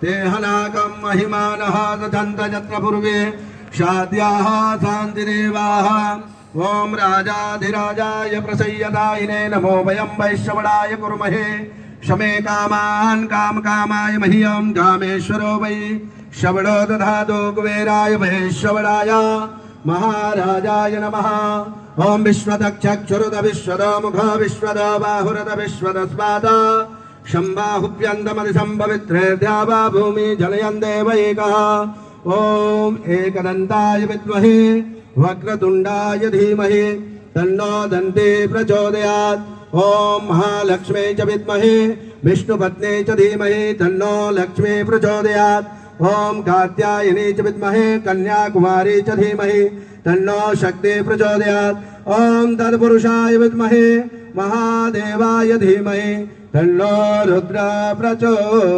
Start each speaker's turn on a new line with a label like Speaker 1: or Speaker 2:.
Speaker 1: तेहनाकं महिमानः दधन्त यत्र पूर्वे शाद्याः शान्तिदेवाः। ओम राजाधिराजाय प्रसय्यदायिने नमो वयं वैश्रवणाय कुर्महे शमे कामान् कामकामाय मह्यं कामेश्वरो वै श्रवणो दधातो कुबेराय वैश्रवणाय महाराजाय नमः। ओम विश्वदक्षक्षुरुद विश्वद मुख विश्वद बाहुरद विश्वदस्मात् शम्बाहुप्यन्तमधिसम्भवित्रेद्यावा भूमि जलयन् देव एकः। ओम एकदन्ताय विद्महे वक्रतुण्डाय धीमहि तन्नो दन्ती प्रचोदयात्। ओम महालक्ष्मी च विद्महे विष्णुपत्नी च धीमहि तन्नो लक्ष्मी प्रचोदयात्। ओम कात्यायनी च विद्महे कन्याकुमारी च धीमहि तन्नो शक्ति प्रचोदयात्। ओम तत्पुरुषाय विद्महे महादेवाय धीमहि तन्नो रुद्र प्रचोदयात्।